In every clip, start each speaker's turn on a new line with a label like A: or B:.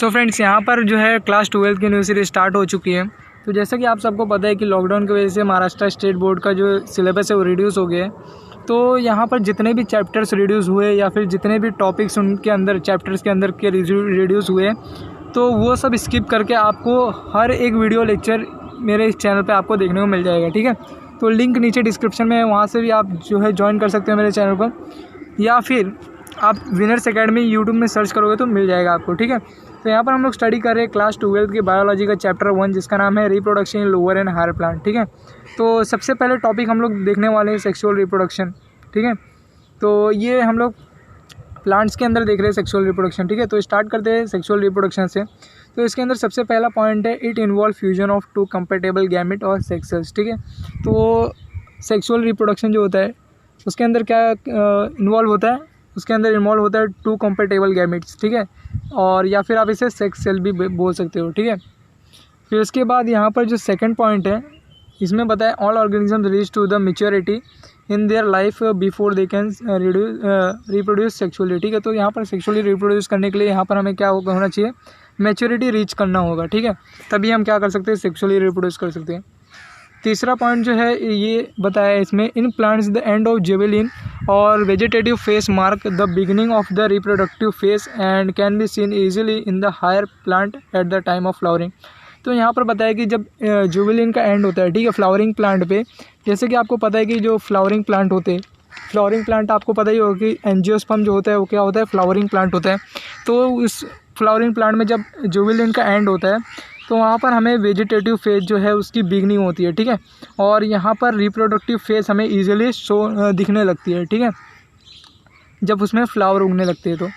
A: So friends, यहाँ पर जो है क्लास 12 की यूनिवर्सिटी स्टार्ट हो चुकी है। तो जैसा कि आप सबको पता है कि लॉकडाउन की वजह से महाराष्ट्र स्टेट बोर्ड का जो सिलेबस है वो रिड्यूस हो गया है। तो यहाँ पर जितने भी चैप्टर्स रिड्यूस हुए या फिर जितने भी टॉपिक्स उनके अंदर चैप्टर्स के अंदर के रिड्यूस हुए, तो वो सब स्किप करके आपको हर एक वीडियो लेक्चर मेरे इस चैनल पे आपको देखने को मिल जाएगा। ठीक है, तो लिंक नीचे डिस्क्रिप्शन में है, वहाँ से भी आप जो है ज्वाइन कर सकते हो मेरे चैनल को, या फिर आप विनर्स एकेडमी यूट्यूब में सर्च करोगे तो मिल जाएगा आपको। ठीक है, तो यहाँ पर हम लोग स्टडी कर रहे हैं क्लास 12 की बायोलॉजी का चैप्टर 1, जिसका नाम है reproduction in lower and higher plant. ठीक है, तो सबसे पहले टॉपिक हम लोग देखने वाले हैं सेक्सुअल रिप्रोडक्शन। ठीक है, तो ये हम लोग प्लांट्स के अंदर देख रहे हैं सेक्सुअल रिप्रोडक्शन। ठीक है, तो स्टार्ट करते हैं सेक्सुअल रिप्रोडक्शन से। तो इसके अंदर सबसे पहला पॉइंट है it involve fusion of two compatible gamete और सेक्सेस। ठीक है, तो सेक्सुअल रिप्रोडक्शन जो होता है उसके अंदर क्या इन्वॉल्व होता है, उसके अंदर इन्वॉल्व होता है टू कंपेटेबल गैमेट्स। ठीक है, और या फिर आप इसे सेक्स सेल भी बोल सकते हो। ठीक है, फिर उसके बाद यहाँ पर जो सेकंड पॉइंट है इसमें बताया all organism reach to the maturity in their life before they can reproduce sexually. ठीक है, तो यहाँ पर सेक्सुअली रिप्रोड्यूस करने के लिए यहाँ पर हमें क्या होना चाहिए, मैच्योरिटी रीच करना होगा। ठीक है, तभी हम क्या कर सकते हैं, सेक्सुअली रिप्रोड्यूस कर सकते हैं। तीसरा पॉइंट जो है ये बताया इसमें in plants the end of जुवेलिन और vegetative phase mark the beginning of the reproductive phase and can be seen easily in the higher plant at the time of flowering. तो यहाँ पर बताया कि जब जुवेलिन का एंड होता है, ठीक है, फ्लावरिंग प्लांट पे, जैसे कि आपको पता है कि जो फ्लावरिंग प्लांट होते हैं, फ्लावरिंग प्लांट आपको पता ही होगा कि एंजियोस्पर्म जो होता है वो क्या होता है, फ्लावरिंग प्लांट होता है। तो उस फ्लावरिंग प्लांट में जब जुवेलिन का एंड होता है तो वहाँ पर हमें वेजिटेटिव फेज जो है उसकी बिगनिंग होती है। ठीक है, और यहाँ पर रिप्रोडक्टिव फेज हमें ईजिली दिखने लगती है। ठीक है, जब उसमें फ्लावर उगने लगते हैं तो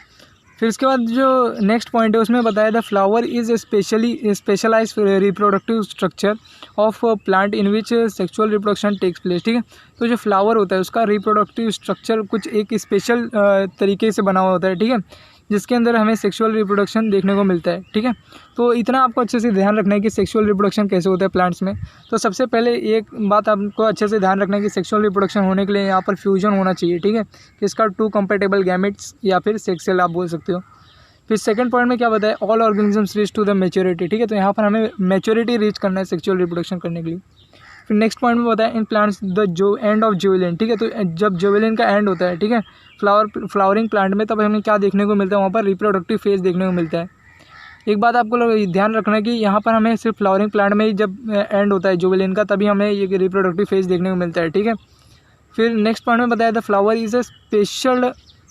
A: फिर इसके बाद जो नेक्स्ट पॉइंट है उसमें बताया था flower is specialize reproductive structure of plant in which sexual reproduction takes place. ठीक है, तो जो फ्लावर होता है उसका रिप्रोडक्टिव स्ट्रक्चर कुछ एक स्पेशल तरीके से बना हुआ होता है। ठीक है, जिसके अंदर हमें सेक्सुअल रिप्रोडक्शन देखने को मिलता है। ठीक है, तो इतना आपको अच्छे से ध्यान रखना है कि सेक्सुअल रिप्रोडक्शन कैसे होता है प्लांट्स में। तो सबसे पहले एक बात आपको अच्छे से ध्यान रखना है कि सेक्सुअल रिप्रोडक्शन होने के लिए यहाँ पर फ्यूजन होना चाहिए। ठीक है, इसका टू कंपेटेबल गैमेट्स या फिर सेक्स सेल आप बोल सकते हो। फिर सेकंड पॉइंट में क्या बताया, all organisms reach to the maturity. ठीक है, तो यहाँ पर हमें मैच्योरिटी रीच करना है सेक्सुअल रिप्रोडक्शन करने के लिए। फिर नेक्स्ट पॉइंट में बताया इन प्लांट्स द जो एंड ऑफ जुवेलिन। ठीक है, तो जब जुवेलिन का एंड होता है, ठीक है, फ्लावरिंग प्लांट में, तब हमें क्या देखने को मिलता है, वहाँ पर रिप्रोडक्टिव फेज देखने को मिलता है। एक बात आपको ध्यान रखना है कि यहाँ पर हमें सिर्फ फ्लावरिंग प्लांट में ही जब एंड होता है जुवेलिन का, तभी हमें ये रिप्रोडक्टिव फेज देखने को मिलता है। ठीक है, फिर नेक्स्ट पॉइंट में बताया the flower is a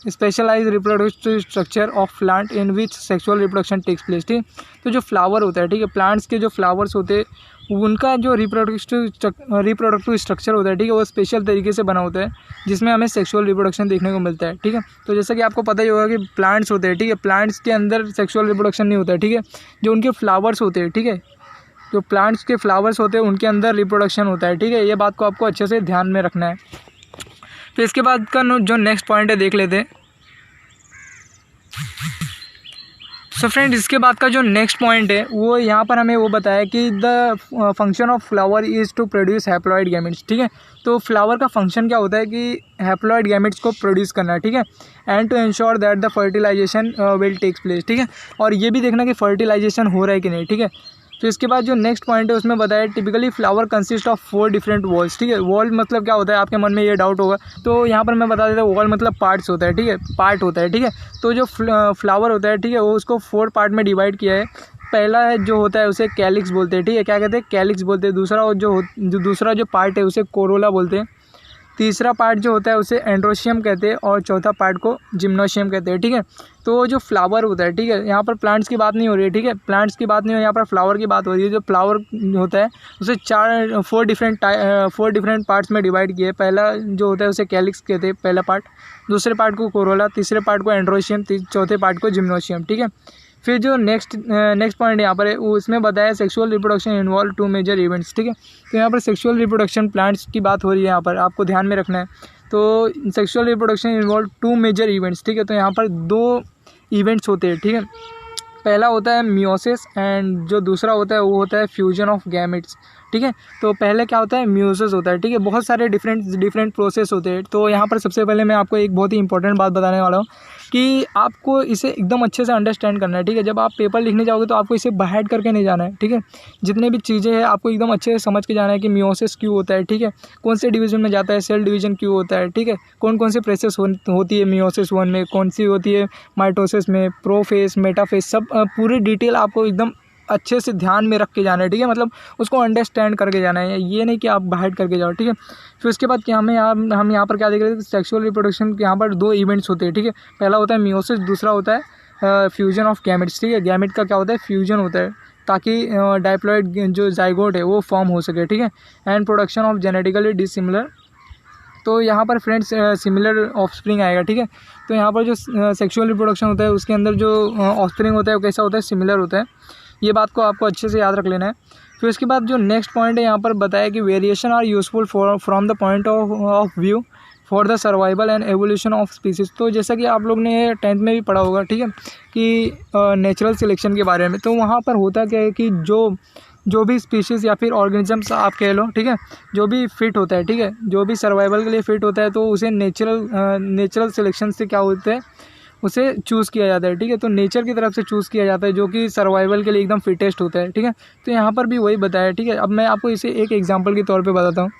A: specialize reproductive structure of plant in which sexual reproduction takes place. ठीक, तो जो फ्लावर होता है, ठीक है, प्लांट्स के जो फ्लावर्स होते हैं उनका जो रिप्रोडक्टिव स्ट्रक्चर होता है, ठीक है, वो स्पेशल तरीके से बना होता है जिसमें हमें सेक्सुअल रिप्रोडक्शन देखने को मिलता है। ठीक है, तो जैसा कि आपको पता ही होगा कि प्लांट्स होते हैं, ठीक है, प्लांट्स के अंदर सेक्सुअल रिप्रोडक्शन नहीं होता है। ठीक है, जो उनके फ्लावर्स होते हैं, ठीक है, जो प्लांट्स के फ्लावर्स होते हैं उनके अंदर रिप्रोडक्शन होता है। ठीक है, ये बात को आपको अच्छे से ध्यान में रखना है। तो इसके बाद का जो नेक्स्ट पॉइंट है देख लेते हैं। सो फ्रेंड, इसके बाद का जो नेक्स्ट पॉइंट है वो यहाँ पर हमें वो बताया कि the function of flower is to produce haploid gametes. ठीक है, तो फ्लावर का फंक्शन क्या होता है कि हैप्लॉइड गैमेट्स को प्रोड्यूस करना है। ठीक है, and to ensure that the fertilization will takes place. ठीक है, और ये भी देखना कि फर्टिलाइजेशन हो रहा है कि नहीं। ठीक है, तो इसके बाद जो नेक्स्ट पॉइंट है उसमें बताया typically flower consist of 4 different walls. ठीक है, वॉल मतलब क्या होता है, आपके मन में ये डाउट होगा, तो यहाँ पर मैं बता देता हूँ, वॉल मतलब पार्ट्स होता है। ठीक है, पार्ट होता है। ठीक है, तो जो फ्लावर होता है, ठीक है, वो उसको 4 पार्ट में डिवाइड किया है। पहला जो होता है उसे कैलिक्स बोलते हैं। ठीक है, क्या कहते हैं, कैलिक्स बोलते हैं। दूसरा जो पार्ट है उसे कोरोला बोलते हैं। तीसरा पार्ट जो होता है उसे एंड्रोशियम कहते हैं और चौथा पार्ट को जिम्नोशियम कहते हैं। ठीक है, तो जो फ्लावर होता है, ठीक है, यहाँ पर प्लांट्स की बात नहीं हो रही है। ठीक है, प्लांट्स की बात नहीं हो रही है, यहाँ पर फ्लावर की बात हो रही है। जो फ्लावर होता है उसे 4 डिफरेंट पार्ट्स में डिवाइड किए। पहला जो होता है उसे कैलिक्स कहते हैं, पहला पार्ट। दूसरे पार्ट को कोरोला, तीसरे पार्ट को एंड्रोशियम, चौथे पार्ट को जिम्नोशियम। ठीक है, फिर जो नेक्स्ट पॉइंट यहाँ पर है उसमें बताया sexual reproduction involve 2 major events. ठीक है, तो यहाँ पर सेक्सुअल रिप्रोडक्शन प्लांट्स की बात हो रही है, यहाँ पर आपको ध्यान में रखना है। तो sexual reproduction involve 2 major events. ठीक है, तो यहाँ पर 2 इवेंट्स होते हैं। ठीक है, पहला होता है मियोसिस एंड जो दूसरा होता है वो होता है फ्यूजन ऑफ गैमेट्स। ठीक है, तो पहले क्या होता है, मियोसिस होता है। ठीक है, बहुत सारे डिफरेंट प्रोसेस होते हैं। तो यहाँ पर सबसे पहले मैं आपको एक बहुत ही इंपॉर्टेंट बात बताने वाला हूँ कि आपको इसे एकदम अच्छे से अंडरस्टैंड करना है, ठीक है। जब आप पेपर लिखने जाओगे तो आपको इसे बाहर करके नहीं जाना है, ठीक है। जितने भी चीज़ें हैं आपको एकदम अच्छे से समझ के जाना है कि मियोसिस क्यों होता है, ठीक है, कौन से डिवीजन में जाता है, सेल डिवीजन क्यों होता है, ठीक है, कौन कौन से प्रोसेस होती है मियोसिस 1 में, कौन सी होती है माइटोसिस में, प्रोफेस, मेटाफेस, सब पूरी डिटेल आपको एकदम अच्छे से ध्यान में रख के जाना है, ठीक है। मतलब उसको अंडरस्टैंड करके जाना है, ये नहीं कि आप बाहर करके जाओ, ठीक है। फिर उसके बाद क्या हम यहाँ पर क्या देख रहे थे, सेक्सुअल रिप्रोडक्शन के यहाँ पर 2 इवेंट्स होते हैं, ठीक है। पहला होता है मियोसिस, दूसरा होता है फ्यूजन ऑफ गैमेट्स, ठीक है। गैमेट का क्या होता है, फ्यूजन होता है, ताकि डाइप्लॉइड जो जाइगोट है वो फॉर्म हो सके, ठीक है। And production of genetically dissimilar, तो यहाँ पर फ्रेंड्स सिमिलर ऑफस्प्रिंग आएगा, ठीक है। तो यहाँ पर जो सेक्सुअल रिप्रोडक्शन होता है उसके अंदर जो ऑफस्प्रिंग होता है वो कैसा होता है, सिमिलर होता है। ये बात को आपको अच्छे से याद रख लेना है। फिर उसके बाद जो नेक्स्ट पॉइंट है यहाँ पर बताया कि variation are useful from the point of view for the survival and evolution of species. तो जैसा कि आप लोग ने 10th में भी पढ़ा होगा, ठीक है, कि नेचुरल सिलेक्शन के बारे में। तो वहाँ पर होता क्या है कि जो भी स्पीशीज़ या फिर ऑर्गेनिजम्स आप कह लो, ठीक है, जो भी फिट होता है, ठीक है, जो भी सर्वाइवल के लिए फिट होता है, तो उसे नेचुरल सिलेक्शन से क्या होता है, उसे चूज़ किया जाता है, ठीक है। तो नेचर की तरफ से चूज़ किया जाता है जो कि सर्वाइवल के लिए एकदम फिटेस्ट होता है, ठीक है। तो यहाँ पर भी वही बताया, ठीक है। अब मैं आपको इसे एक एग्जांपल के तौर पे बताता हूँ।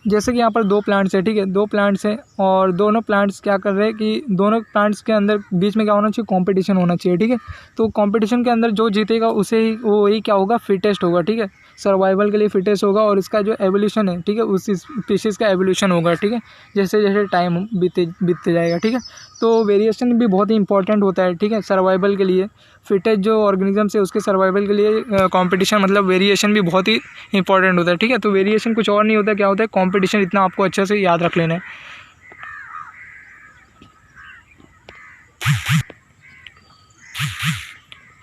A: जैसे कि यहाँ पर 2 प्लांट्स है, ठीक है, 2 प्लांट्स हैं और दोनों प्लांट्स क्या कर रहे हैं कि दोनों प्लांट्स के अंदर बीच में क्या होना चाहिए, कंपटीशन होना चाहिए, ठीक है। तो कंपटीशन के अंदर जो जीतेगा उसे ही वही क्या होगा, फिटेस्ट होगा, ठीक है, सर्वाइवल के लिए फिटेस्ट होगा। और इसका जो एवोल्यूशन है, ठीक है, उस स्पीशीज़ का एवोल्यूशन होगा, ठीक है, जैसे जैसे टाइम बीतते जाएगा, ठीक है। तो वेरिएशन भी बहुत ही इंपॉर्टेंट होता है, ठीक है, सर्वाइवल के लिए। फिटेस्ट जो ऑर्गेनिजम्स है उसके सर्वाइवल के लिए कंपटीशन मतलब वेरिएशन भी बहुत ही इंपॉर्टेंट होता है, ठीक है। तो वेरिएशन कुछ और नहीं होता, क्या होता है, कंपटीशन। इतना आपको अच्छे से याद रख लेना है।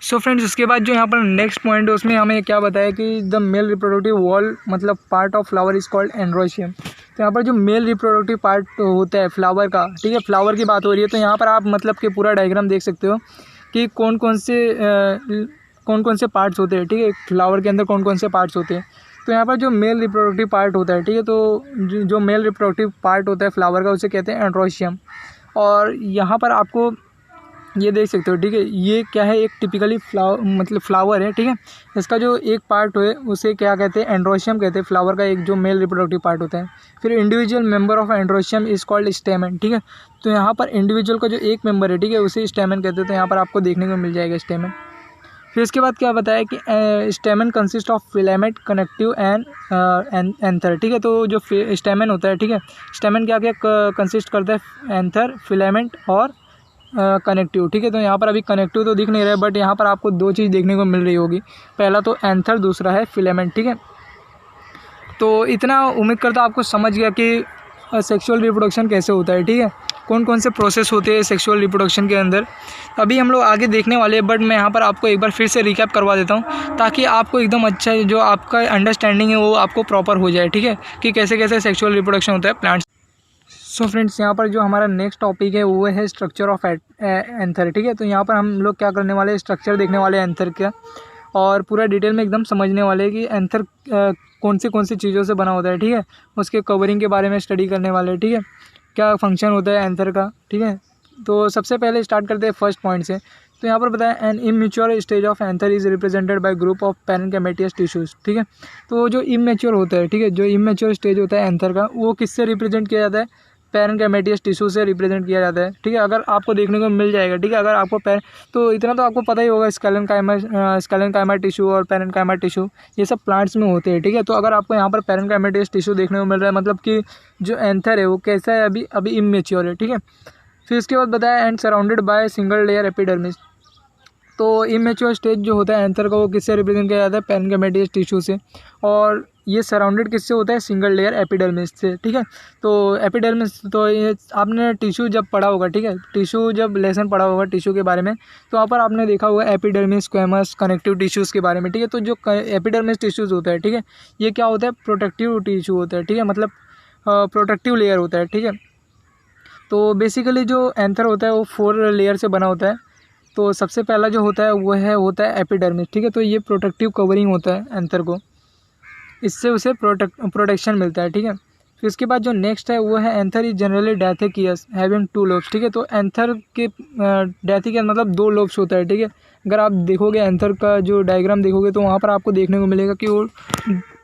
A: सो फ्रेंड्स, इसके बाद जो यहाँ पर नेक्स्ट पॉइंट है उसमें हमें क्या बताया कि द मेल रिप्रोडक्टिव वॉल मतलब part of flower is called androecium. तो यहाँ पर जो मेल रिप्रोडक्टिव पार्ट होता है फ्लावर का, ठीक है, फ्लावर की बात हो रही है, तो यहाँ पर आप मतलब कि पूरा डायग्राम देख सकते हो कि कौन कौन से पार्ट्स होते हैं, ठीक है, फ्लावर के अंदर कौन कौन से पार्ट्स होते हैं। तो यहाँ पर जो मेल रिप्रोडक्टिव पार्ट होता है, ठीक है, तो जो मेल रिप्रोडक्टिव पार्ट होता है फ्लावर का उसे कहते हैं एंड्रोशियम। और यहाँ पर आपको ये देख सकते हो, ठीक है, ये क्या है, एक टिपिकली फ्लावर है, ठीक है। इसका जो एक पार्ट है उसे क्या कहते हैं, एंड्रोशियम कहते हैं, फ्लावर का एक जो मेल रिप्रोडक्टिव पार्ट होता है। फिर individual member of androecium is called स्टेमन, ठीक है। तो यहाँ पर इंडिविजुअल का जो एक मेंबर है, ठीक है, उसे स्टेमन कहते हैं। तो यहाँ पर आपको देखने को मिल जाएगा स्टेमन। फिर इसके बाद क्या बताया कि स्टेमन consist of filament, connective and anther, ठीक है। तो जो स्टेमन होता है, ठीक है, स्टेमन क्या क्या कंसिस्ट करता है, एंथर, फिलामेंट और कनेक्टिव, ठीक है। तो यहाँ पर अभी कनेक्टिव तो दिख नहीं रहा है, बट यहाँ पर आपको 2 चीज़ देखने को मिल रही होगी। पहला तो एंथर, दूसरा है फिलामेंट, ठीक है। तो इतना उम्मीद करता हूँ आपको समझ गया कि सेक्सुअल रिप्रोडक्शन कैसे होता है, ठीक है, कौन कौन से प्रोसेस होते हैं सेक्सुअल रिप्रोडक्शन के अंदर। अभी हम लोग आगे देखने वाले हैं, बट मैं यहाँ पर आपको एक बार फिर से रिकैप करवा देता हूँ ताकि आपको एकदम अच्छा जो आपका अंडरस्टैंडिंग है वो आपको प्रॉपर हो जाए, ठीक है, कि कैसे कैसे सेक्सुअल रिप्रोडक्शन होता है प्लांट्स। सो फ्रेंड्स, यहाँ पर जो हमारा नेक्स्ट टॉपिक है वो है स्ट्रक्चर ऑफ एंथर, ठीक है। तो यहाँ पर हम लोग क्या करने वाले हैं, स्ट्रक्चर देखने वाले हैं एंथर का, और पूरा डिटेल में एकदम समझने वाले हैं कि एंथर कौन सी चीज़ों से बना होता है, ठीक है, उसके कवरिंग के बारे में स्टडी करने वाले हैं, ठीक है, क्या फंक्शन होता है एंथर का, ठीक है। तो सबसे पहले स्टार्ट करते हैं फर्स्ट पॉइंट से। तो यहाँ पर बताया an immature stage of anther is represented by group of parenchymatous tissues, ठीक है। तो जो इमेच्योर होता है, ठीक है, जो इमेच्योर स्टेज होता है एंथर का, वो किससे रिप्रेजेंट किया जाता है, पैरेन्काइमेटियस टिश्यू से रिप्रेजेंट किया जाता है, ठीक है। अगर आपको देखने को मिल जाएगा, ठीक है, अगर आपको तो इतना तो आपको पता ही होगा, स्केलेनकाइमा टिश्यू और पैरेन्काइमा टिश्यू ये सब प्लांट्स में होते हैं, ठीक है। तो अगर आपको यहाँ पर पैरेन्काइमेटियस टिश्यू देखने को मिल रहा है, मतलब कि जो एंथर है वो कैसा है, अभी इमेच्योर है, ठीक है। फिर इसके बाद बताया and surrounded by single layer epidermis. तो इमेच्योर स्टेज जो होता है एंथर का वो किससे रिप्रेजेंट किया जाता है, पैरेन्काइमेटियस टिश्यू से, और ये सराउंडेड किससे होता है, सिंगल लेयर एपिडर्मिस से, ठीक है। तो एपिडर्मिस, तो ये आपने टिश्यू जब पढ़ा होगा, ठीक है, टिश्यू जब लेसन पढ़ा होगा टिश्यू के बारे में, तो वहाँ पर आपने देखा होगा एपिडर्मिस, स्क्वेमस, कनेक्टिव टिश्यूज़ के बारे में, ठीक है। तो जो एपिडर्मिस टिश्यूज़ होता है, ठीक है, ये क्या होता है, प्रोटेक्टिव टिश्यू होता है, ठीक है, मतलब प्रोटेक्टिव लेयर होता है, ठीक है। तो बेसिकली जो एंथर होता है वो 4 लेयर से बना होता है। तो सबसे पहला जो होता है वो होता है एपिडर्मिस, ठीक है। तो ये प्रोटेक्टिव कवरिंग होता है एंथर को, इससे उसे प्रोटेक्शन मिलता है, ठीक है। फिर इसके बाद जो नेक्स्ट है वो है anther is generally dithecious having 2 lobes, ठीक है। तो एंथर के डायथेकियस मतलब 2 लोब्स होता है, ठीक है। अगर आप देखोगे एंथर का जो डायग्राम देखोगे तो वहाँ पर आपको देखने को मिलेगा कि वो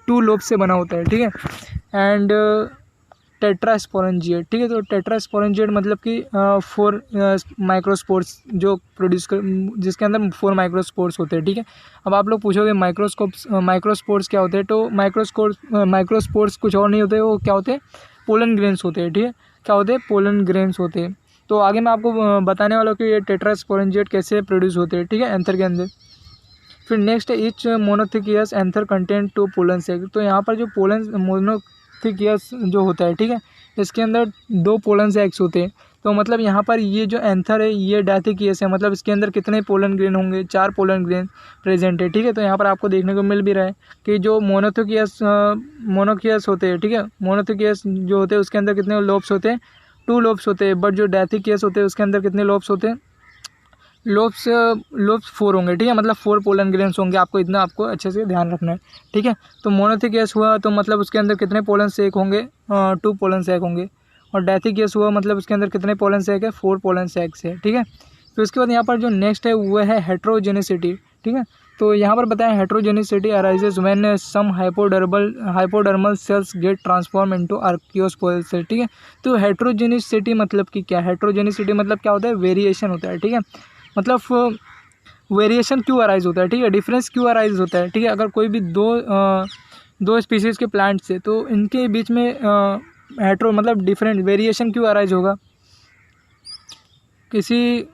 A: 2 लोब्स से बना होता है, ठीक है। एंड टेट्रास्पोरेंजिएट, ठीक है। तो टेट्रास्पोरेंजिएट मतलब कि 4 माइक्रोस्पोर्स जो प्रोड्यूस कर, जिसके अंदर 4 माइक्रोस्पोर्स होते हैं, ठीक है। अब आप लोग पूछोगे माइक्रोस्पोर्स क्या होते हैं, तो माइक्रोस्पोर्स कुछ और नहीं होते, वो क्या होते हैं, पोलन ग्रेन्स होते हैं, ठीक है। क्या होते हैं, पोलन ग्रेन्स होते हैं। तो आगे मैं आपको बताने वाला हूँ कि ये टेट्रास्पोरेंजिएट कैसे प्रोड्यूस होते हैं, ठीक है, एंथर के अंदर। फिर नेक्स्ट है ईच मोनोथिकियस एंथर कंटेंट 2 पोलन सेक। तो यहाँ पर जो पोलन मोनोथिकियस जो होता है, ठीक है, इसके अंदर 2 पोलन सेक्स होते हैं। तो मतलब यहाँ पर ये जो एंथर है ये डायथिकियस है, मतलब इसके अंदर कितने पोलन ग्रेन होंगे, 4 पोलन ग्रेन प्रेजेंट है, ठीक है। तो यहाँ पर आपको देखने को मिल भी रहा है कि जो मोनोथिकियस होते हैं, ठीक है, मोनोथिकियस जो होते हैं उसके अंदर कितने लोब्स होते हैं, 2 लोब्स होते हैं। बट जो डायथिकियस होते हैं उसके अंदर कितने लोब्स होते हैं, लोब्स 4 होंगे, ठीक है, मतलब 4 पोलन ग्रेन्स होंगे। आपको इतना आपको अच्छे से ध्यान रखना है, ठीक है। तो मोनोथिकियस हुआ तो मतलब उसके अंदर कितने पोलन सेक होंगे, 2 पोलन सेक होंगे। और डायथिकियस हुआ मतलब उसके अंदर कितने पोलन सेक है, 4 पोलन सेक्स है, ठीक है। फिर उसके बाद यहाँ पर जो नेक्स्ट है वो है हेट्रोजेनिसिटी, ठीक है। तो यहाँ पर बताएं heterogeneity arises when some hypodermal cells get transform into archesporial cell, ठीक है। तो हेट्रोजेनिसिटी मतलब कि क्या, हेट्रोजेनिसिटी मतलब क्या होता है, वेरिएशन होता है, ठीक है। मतलब वेरिएशन क्यों अराइज होता है, ठीक है, डिफरेंस क्यों अराइज होता है, ठीक है। अगर कोई भी दो स्पीसीज़ के प्लांट्स है तो इनके बीच में हेट्रो मतलब डिफरेंट वेरिएशन क्यों अराइज होगा, किसी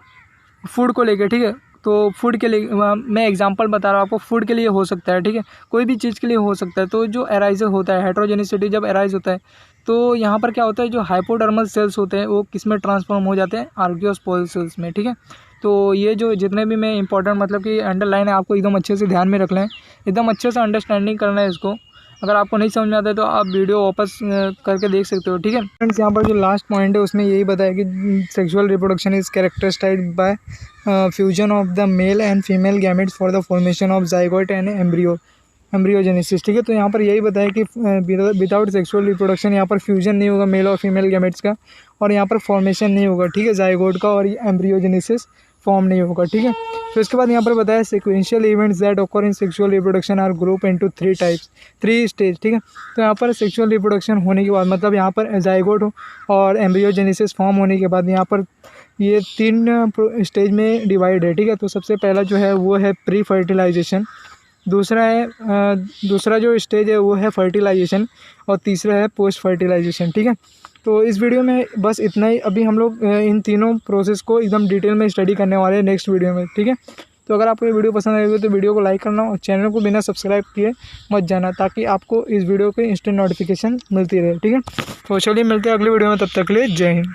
A: फूड को लेके, ठीक है। तो फूड के लिए मैं एग्जांपल बता रहा हूँ आपको, फूड के लिए हो सकता है, ठीक है, कोई भी चीज़ के लिए हो सकता है। तो जो अराइज होता है हेट्रोजेनिसिटी जब अराइज होता है तो यहाँ पर क्या होता है, जो हाइपोडर्मल सेल्स होते हैं वो किस में ट्रांसफॉर्म हो जाते हैं, आर्कियोस्पोरल सेल्स में, ठीक है। तो ये जो जितने भी मैं इंपॉर्टेंट मतलब कि अंडरलाइन है आपको एकदम अच्छे से ध्यान में रख लें, एकदम अच्छे से अंडरस्टैंडिंग करना है इसको। अगर आपको नहीं समझ में आता है तो आप वीडियो वापस करके देख सकते हो, ठीक है। फ्रेंड्स यहाँ पर जो लास्ट पॉइंट है उसमें यही बताया कि sexual reproduction is characterized by fusion of the male and female gametes for the formation of zygote and embryogenesis, ठीक है। तो यहाँ पर यही बताया कि विदाउट सेक्सुअल रिप्रोडक्शन यहाँ पर फ्यूजन नहीं होगा मेल और फीमेल गैमेट्स का, और यहाँ पर फॉर्मेशन नहीं होगा, ठीक है, जाइगोट का, और एम्ब्रियोजेनेसिस फॉर्म नहीं होगा, ठीक है। फिर उसके बाद यहाँ पर बताया sequential events that occur in sexual reproduction are group into 3 stage, ठीक है। तो यहाँ पर सेक्सुअल रिप्रोडक्शन होने के बाद मतलब यहाँ पर जाइगोट और एम्ब्रियोजेनेसिस फॉर्म होने के बाद यहाँ पर ये 3 स्टेज में डिवाइड है, ठीक है। तो सबसे पहला जो है वो है प्री फर्टिलाइजेशन, दूसरा जो स्टेज है वो है फर्टिलाइजेशन, और तीसरा है पोस्ट फर्टिलाइजेशन, ठीक है। तो इस वीडियो में बस इतना ही। अभी हम लोग इन तीनों प्रोसेस को एकदम डिटेल में स्टडी करने वाले हैं नेक्स्ट वीडियो में, ठीक है। तो अगर आपको ये वीडियो पसंद आएगी तो वीडियो को लाइक करना और चैनल को बिना सब्सक्राइब किए मत जाना, ताकि आपको इस वीडियो की इंस्टेंट नोटिफिकेशन मिलती रहे, ठीक है। तो चलिए मिलते हैं अगली वीडियो में, तब तक के लिए जय हिंद।